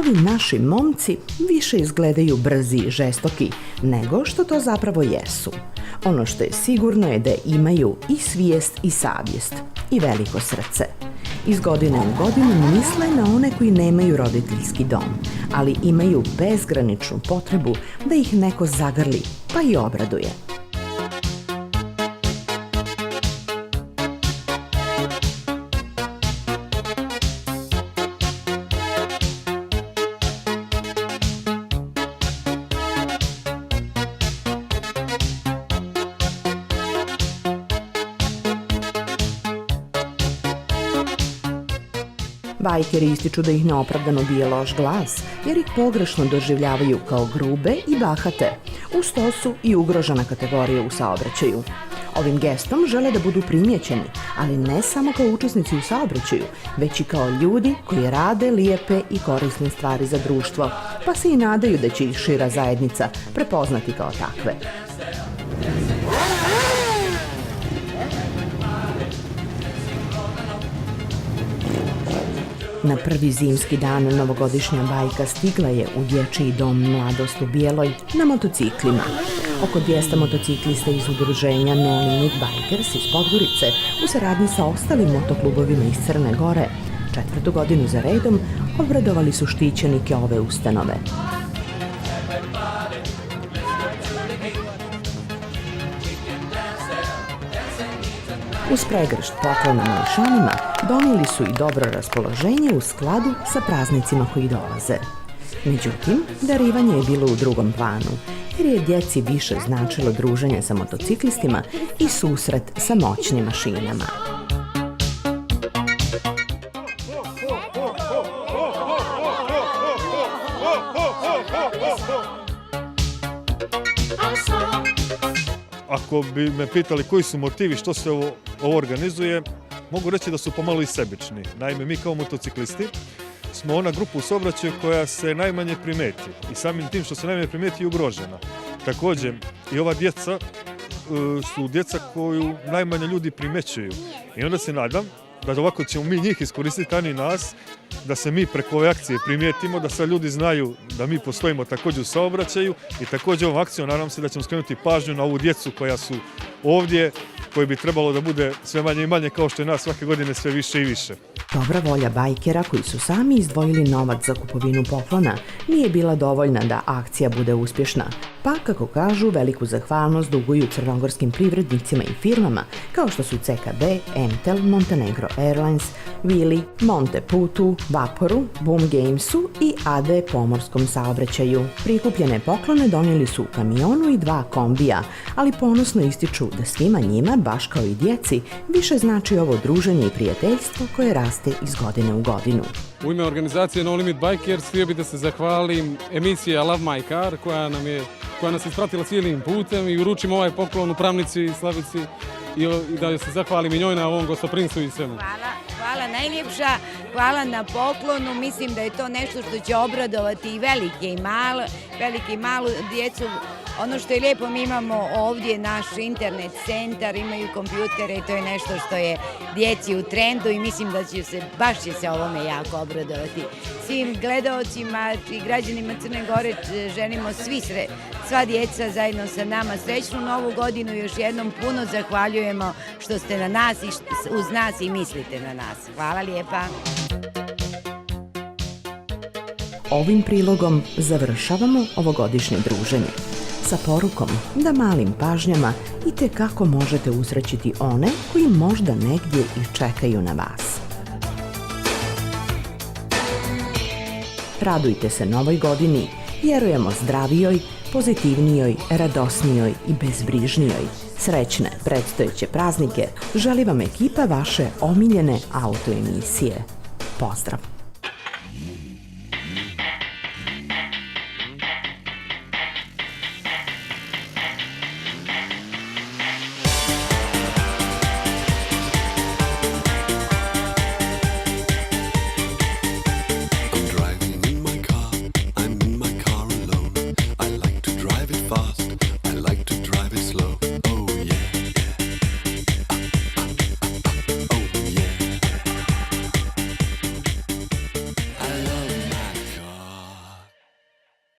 ovi naši momci više izgledaju brzi i žestoki nego što to zapravo jesu. Ono što je sigurno je da imaju i svijest i savjest i veliko srce. Iz godine u godinu misle na one koji nemaju roditeljski dom, ali imaju bezgraničnu potrebu da ih neko zagrli pa i obraduje. Bajkeri ističu da ih neopravdano bije loš glas, jer ih pogrešno doživljavaju kao grube i bahate. Uz to su i ugrožena kategorija u saobraćaju. Ovim gestom žele da budu primijećeni, ali ne samo kao učesnici u saobraćaju, već i kao ljudi koji rade lijepe i korisne stvari za društvo, pa se i nadaju da će ih šira zajednica prepoznati kao takve. Na prvi zimski dan novogodišnja bajka stigla je u dječji dom Mladost u Bijeloj na motociklima. Oko 200 motociklista iz udruženja No Limit Bikers iz Podgorice u saradnji sa ostalim motoklubovima iz Crne Gore 4. godinu za redom obradovali su štićenike ove ustanove. Uz pregršt poklona mališanima donijeli su i dobro raspoloženje u skladu sa praznicima koji dolaze. Međutim, darivanje je bilo u drugom planu, jer je djeci više značilo druženje sa motociklistima i susret sa moćnim mašinama. Ako bi me pitali koji su motivi što se ovo organizuje, mogu reći da su pomalo i sebični. Naime, mi kao motociklisti smo ona grupa u saobraćaju koja se najmanje primeti i samim tim što se najmanje primeti je ugrožena. Također, i ova djeca su djeca koju najmanje ljudi primećuju. I onda se nadam da ovako ćemo mi njih iskoristiti, a ni nas, da se mi preko ove akcije primijetimo, da sad ljudi znaju da mi postojimo također u saobraćaju i također ovom akcijom nadam se da ćemo skrenuti pažnju na ovu djecu koja su ovdje, koji bi trebalo da bude sve manje i manje kao što je nas svake godine sve više i više. Dobra volja bajkera koji su sami izdvojili novac za kupovinu poklona nije bila dovoljna da akcija bude uspješna. Pa, kako kažu, veliku zahvalnost duguju crnogorskim privrednicima i firmama kao što su CKB, Entel, Montenegro Airlines, Vili, Monte Putu, Vaporu, Boom Gamesu i AD Pomorskom saobraćaju. Prikupljene poklone donijeli su u kamionu i 2 kombija, ali ponosno ističu da svima njima, baš kao i djeci, više znači ovo druženje i prijateljstvo koje raste iz godine u godinu. U ime organizacije No Limit Bikers htio bih da se zahvalim emisiji I Love My Car koja nas je ispratila cijelim putem i uručim ovaj poklon upravnici Slavici i da se zahvalim i njoj na ovom gostoprinstvu i svemu. Hvala najljepša, hvala na poklonu, mislim da je to nešto što će obradovati i velike i malu djecu. Ono što je lijepo, mi imamo ovdje naš internet centar, imaju kompjutere i to je nešto što je djeci u trendu i mislim da baš će se ovome jako obradovati. Svim gledaocima i građanima Crne Gore želimo sva djeca zajedno sa nama srećnu novu godinu. Još jednom puno zahvaljujemo što ste na nas i uz nas i mislite na nas. Hvala lijepa. Ovim prilogom završavamo ovogodišnje druženje sa porukom da malim pažnjama itekako možete uzrećiti one koji možda negdje i čekaju na vas. Radujte se novoj godini, vjerujemo zdravijoj, pozitivnijoj, radosnijoj i bezbrižnijoj. Srećne predstojeće praznike želi vam ekipa vaše omiljene autoemisije. Pozdrav!